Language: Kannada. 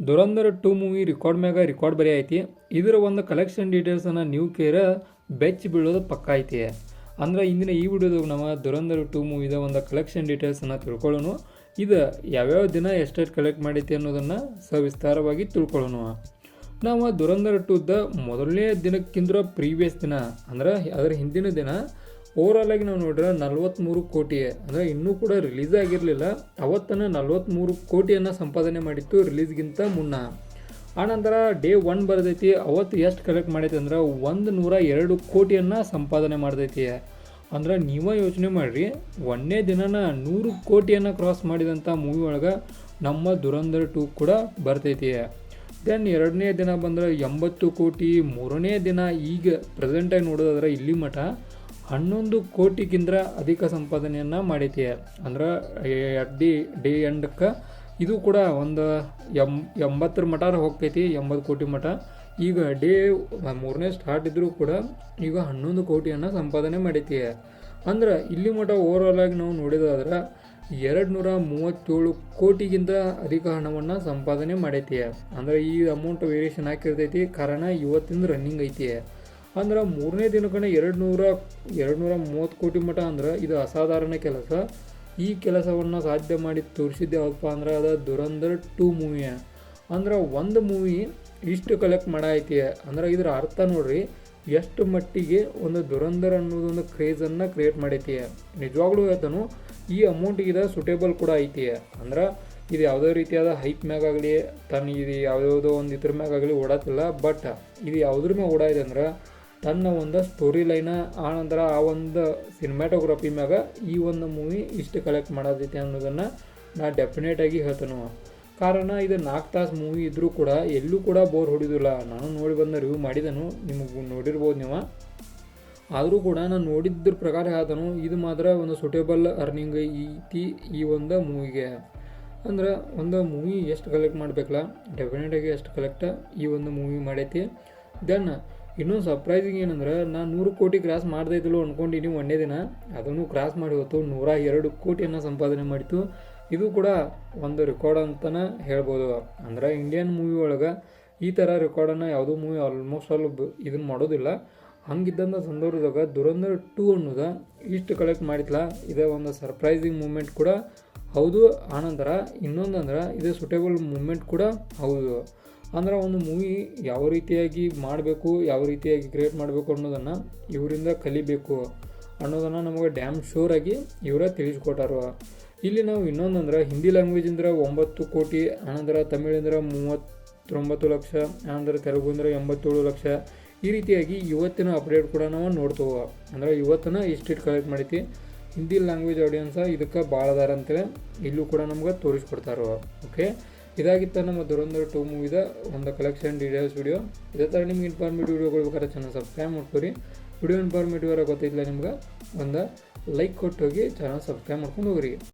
ದುರಂಧರ್ 2 ಮೂವಿ ರೆಕಾರ್ಡ್ ಮ್ಯಾಗ ರೆಕಾರ್ಡ್ ಬರೀ ಐತಿ. ಇದರ ಒಂದು ಕಲೆಕ್ಷನ್ ಡೀಟೇಲ್ಸನ್ನು ನೀವು ಕೇರ ಬೆಚ್ಚಿ ಬೀಳೋದು ಪಕ್ಕ ಐತಿ. ಅಂದ್ರೆ ಇಂದಿನ ಈ ವಿಡಿಯೋದಾಗ ನಾವು ದುರಂಧರ್ 2 ಮೂವಿದ ಒಂದು ಕಲೆಕ್ಷನ್ ಡೀಟೇಲ್ಸನ್ನು ತಿಳ್ಕೊಳ್ಳೋಣ. ಇದು ಯಾವ್ಯಾವ ದಿನ ಎಷ್ಟೆಷ್ಟು ಕಲೆಕ್ಟ್ ಮಾಡೈತಿ ಅನ್ನೋದನ್ನು ಸವಿಸ್ತಾರವಾಗಿ ತಿಳ್ಕೊಳ್ಳೋಣ. ನಾವು ದುರಂಧರ್ 2ದ ಮೊದಲನೇ ದಿನಕ್ಕಿಂತ ಪ್ರೀವಿಯಸ್ ದಿನ ಅಂದ್ರೆ ಅದರ ಹಿಂದಿನ ದಿನ ಓವರಾಲ್ ಆಗಿ ನಾವು ನೋಡ್ರೆ 43 ಕೋಟಿ ಅಂದರೆ ಇನ್ನೂ ಕೂಡ ರಿಲೀಸ್ ಆಗಿರಲಿಲ್ಲ. ಅವತ್ತನ್ನು 43 ಕೋಟಿಯನ್ನು ಸಂಪಾದನೆ ಮಾಡಿತ್ತು ರಿಲೀಸ್ಗಿಂತ ಮುನ್ನ. ಆನಂತರ ಡೇ 1 ಬರ್ತೈತಿ. ಅವತ್ತು ಎಷ್ಟು ಕಲೆಕ್ಟ್ ಮಾಡೈತಿ ಅಂದ್ರೆ 102 ಕೋಟಿಯನ್ನು ಸಂಪಾದನೆ ಮಾಡ್ತೈತಿ. ಅಂದ್ರೆ ನೀವೇ ಯೋಚನೆ ಮಾಡಿರಿ, ಒಂದನೇ ದಿನನ 100 ಕೋಟಿಯನ್ನು ಕ್ರಾಸ್ ಮಾಡಿದಂಥ ಮೂವಿ ಒಳಗೆ ನಮ್ಮ ದುರಂಧರ್ 2 ಕೂಡ ಬರ್ತೈತಿ. ದೆನ್ ಎರಡನೇ ದಿನ ಬಂದ್ರೆ 80 ಕೋಟಿ. ಮೂರನೇ ದಿನ ಈಗ ಪ್ರೆಸೆಂಟಾಗಿ ನೋಡೋದಾದ್ರೆ ಇಲ್ಲಿ ಮಠ 11 ಕೋಟಿಗಿಂತ ಅಧಿಕ ಸಂಪಾದನೆಯನ್ನು ಮಾಡೈತಿ. ಅಂದ್ರೆ ಡೇ ಎಂಡಕ್ಕೆ ಇದು ಕೂಡ ಒಂದು 80 ಮಠ ಹೋಗ್ತೈತಿ, 80 ಕೋಟಿ ಮಠ. ಈಗ ಡೇ 3ನೇ ಸ್ಟಾರ್ಟ್ ಇದ್ರೂ ಕೂಡ ಈಗ 11 ಕೋಟಿಯನ್ನು ಸಂಪಾದನೆ ಮಾಡೈತಿ. ಅಂದ್ರೆ ಇಲ್ಲಿ ಮಠ ಓವರಾಲ್ ಆಗಿ ನಾವು ನೋಡಿದಾದ್ರೆ 237 ಕೋಟಿಗಿಂತ ಅಧಿಕ ಹಣವನ್ನು ಸಂಪಾದನೆ ಮಾಡೈತಿ. ಅಂದ್ರೆ ಈ ಅಮೌಂಟ್ ವೇರಿಯೇಷನ್ ಹಾಕಿರ್ತೈತಿ, ಕಾರಣ ಇವತ್ತಿಂದ ರನ್ನಿಂಗ್ ಐತಿ. ಅಂದ್ರೆ ಮೂರನೇ ದಿನಕ್ಕನೇ 230 ಕೋಟಿ ಮಠ ಅಂದ್ರೆ ಇದು ಅಸಾಧಾರಣ ಕೆಲಸ. ಈ ಕೆಲಸವನ್ನು ಸಾಧ್ಯ ಮಾಡಿ ತೋರಿಸಿದ್ದೆ ಯಾವಪ್ಪ ಅಂದ್ರೆ ಅದು ದುರಂಧರ್ 2 ಮೂವಿ. ಅಂದ್ರೆ ಒಂದು ಮೂವಿ ಇಷ್ಟು ಕಲೆಕ್ಟ್ ಮಾಡೈತಿ ಅಂದ್ರೆ ಇದರ ಅರ್ಥ ನೋಡ್ರಿ ಎಷ್ಟು ಮಟ್ಟಿಗೆ ಒಂದು ದುರಂಧರ್ ಅನ್ನೋದೊಂದು ಕ್ರೇಜನ್ನು ಕ್ರಿಯೇಟ್ ಮಾಡೈತಿ. ನಿಜವಾಗ್ಲೂ ಹೇಳ್ತಾನು ಈ ಅಮೌಂಟಿಗೆ ಇದು ಸೂಟೇಬಲ್ ಕೂಡ ಐತಿ. ಅಂದ್ರೆ ಇದು ಯಾವುದೇ ರೀತಿಯಾದ ಹೈಪ್ ಮ್ಯಾಗಾಗಲಿ ಇದು ಯಾವುದೋ ಒಂದು ಇದ್ರ ಮ್ಯಾಗಾಗಲಿ ಓಡಾತಿಲ್ಲ. ಬಟ್ ಇದು ಯಾವುದ್ರ ಮ್ಯಾಗ ಓಡಾಯಿದೆ ಅಂದ್ರೆ ತನ್ನ ಒಂದು ಸ್ಟೋರಿ ಲೈನ ಆನಂತರ ಆ ಒಂದು ಸಿನಿಮ್ಯಾಟೋಗ್ರಫಿ ಮ್ಯಾಗ ಈ ಒಂದು ಮೂವಿ ಇಷ್ಟು ಕಲೆಕ್ಟ್ ಮಾಡೋದೈತಿ ಅನ್ನೋದನ್ನು ನಾ ಡೆಫಿನೆಟಾಗಿ ಹೇಳ್ತಾನು. ಕಾರಣ ಇದು 4 ತಾಸು ಮೂವಿ ಇದ್ದರೂ ಕೂಡ ಎಲ್ಲೂ ಕೂಡ ಬೋರ್ ಹೊಡಿದಿಲ್ಲ. ನಾನು ನೋಡಿ ಬಂದ ರಿವ್ಯೂ ಮಾಡಿದನು, ನಿಮಗೆ ನೋಡಿರ್ಬೋದು ನೀವು. ಆದರೂ ಕೂಡ ನಾನು ನೋಡಿದ್ರ ಪ್ರಕಾರ ಹೇಳ್ತಾನು ಇದು ಮಾತ್ರ ಒಂದು ಸೂಟೇಬಲ್ ಅರ್ನಿಂಗ್ ಐತಿ ಈ ಒಂದು ಮೂವಿಗೆ. ಅಂದ್ರೆ ಒಂದು ಮೂವಿ ಎಷ್ಟು ಕಲೆಕ್ಟ್ ಮಾಡಬೇಕಲ್ಲ, ಡೆಫಿನೆಟಾಗಿ ಎಷ್ಟು ಕಲೆಕ್ಟ್ ಈ ಒಂದು ಮೂವಿ ಮಾಡೈತಿ. ದೆನ್ ಇನ್ನೊಂದು ಸರ್ಪ್ರೈಸಿಂಗ್ ಏನಂದ್ರೆ ನಾನು 100 ಕೋಟಿ ಕ್ರಾಸ್ ಮಾಡ್ದೈತಿಲ್ಲೋ ಅಂದ್ಕೊಂಡಿನಿ ಒಂದೇ ದಿನ. ಅದನ್ನು ಕ್ರಾಸ್ ಮಾಡಿ ಹೊತ್ತು 102 ಕೋಟಿಯನ್ನು ಸಂಪಾದನೆ ಮಾಡಿತು. ಇದು ಕೂಡ ಒಂದು ರೆಕಾರ್ಡ್ ಅಂತಲೇ ಹೇಳ್ಬೋದು. ಅಂದ್ರೆ ಇಂಡಿಯನ್ ಮೂವಿ ಒಳಗೆ ಈ ಥರ ರೆಕಾರ್ಡನ್ನು ಯಾವುದೋ ಮೂವಿ ಆಲ್ಮೋಸ್ಟ್ ಆಲ್ ಇದನ್ನು ಮಾಡೋದಿಲ್ಲ. ಹಂಗಿದ್ದಂಥ ಸಂದರ್ಭದಾಗ ದುರಂಧರ್ 2 ಅನ್ನೋದು ಇಷ್ಟು ಕಲೆಕ್ಟ್ ಮಾಡಿತ್ಲ, ಇದೇ ಒಂದು ಸರ್ಪ್ರೈಸಿಂಗ್ ಮೂಮೆಂಟ್ ಕೂಡ ಹೌದು. ಆನಂತರ ಇನ್ನೊಂದಂದ್ರೆ ಇದು ಸೂಟೇಬಲ್ ಮೂಮೆಂಟ್ ಕೂಡ ಹೌದು. ಅಂದ್ರೆ ಒಂದು ಮೂವಿ ಯಾವ ರೀತಿಯಾಗಿ ಮಾಡಬೇಕು, ಯಾವ ರೀತಿಯಾಗಿ ಕ್ರಿಯೇಟ್ ಮಾಡಬೇಕು ಅನ್ನೋದನ್ನು ಇವರಿಂದ ಕಲಿಬೇಕು ಅನ್ನೋದನ್ನು ನಮಗೆ ಡ್ಯಾಮ್ ಶೋರಾಗಿ ಇವರೇ ತಿಳಿಸ್ಕೊಟ್ಟಾರು. ಇಲ್ಲಿ ನಾವು ಇನ್ನೊಂದಂದ್ರೆ ಹಿಂದಿ ಲ್ಯಾಂಗ್ವೇಜ್ ಅಂದ್ರೆ 9 ಕೋಟಿ, ಆನಂತರ ತಮಿಳಿಂದ್ರೆ 39 ಲಕ್ಷ, ಆನಂತರ ತೆಲುಗು ಅಂದ್ರೆ 87 ಲಕ್ಷ. ಈ ರೀತಿಯಾಗಿ ಇವತ್ತಿನ ಅಪ್ಡೇಟ್ ಕೂಡ ನಾವು ನೋಡ್ತೇವೆ. ಅಂದರೆ ಇವತ್ತಿನ ಇಷ್ಟು ಕಲೆಕ್ಟ್ ಮಾಡೈತಿ. ಹಿಂದಿ ಲ್ಯಾಂಗ್ವೇಜ್ ಆಡಿಯನ್ಸ ಇದಕ್ಕೆ ಭಾಳ ಅದಾರ ಅಂತೇಳಿ ಇಲ್ಲೂ ಕೂಡ ನಮ್ಗೆ ತೋರಿಸ್ಕೊಡ್ತಾರೆ. ಓಕೆ, ಇದಾಗಿತ್ತು ನಮ್ಮ ದುರಂಧರ್ 2 ಮೂವಿದ ಒಂದು ಕಲೆಕ್ಷನ್ ಡೀಟೇಲ್ಸ್ ವಿಡಿಯೋ. ಇದೇ ಥರ ನಿಮ್ಗೆ ಇನ್ಫಾರ್ಮೇಟಿವ್ ವಿಡಿಯೋಗಳು ಬೇಕಾದ್ರೆ ಚಾನಲ್ ಸಬ್ಸ್ಕ್ರೈಬ್ ಮಾಡ್ಕೊರಿ. ವಿಡಿಯೋ ಇನ್ಫಾರ್ಮೇಟಿವ್ ಆಗಿ ಗೊತ್ತಿಲ್ಲ ನಿಮ್ಗೆ ಒಂದು ಲೈಕ್ ಕೊಟ್ಟು ಹೋಗಿ ಚಾನಲ್ ಸಬ್ಸ್ಕ್ರೈಬ್ ಮಾಡ್ಕೊಂಡು ಹೋಗ್ರಿ.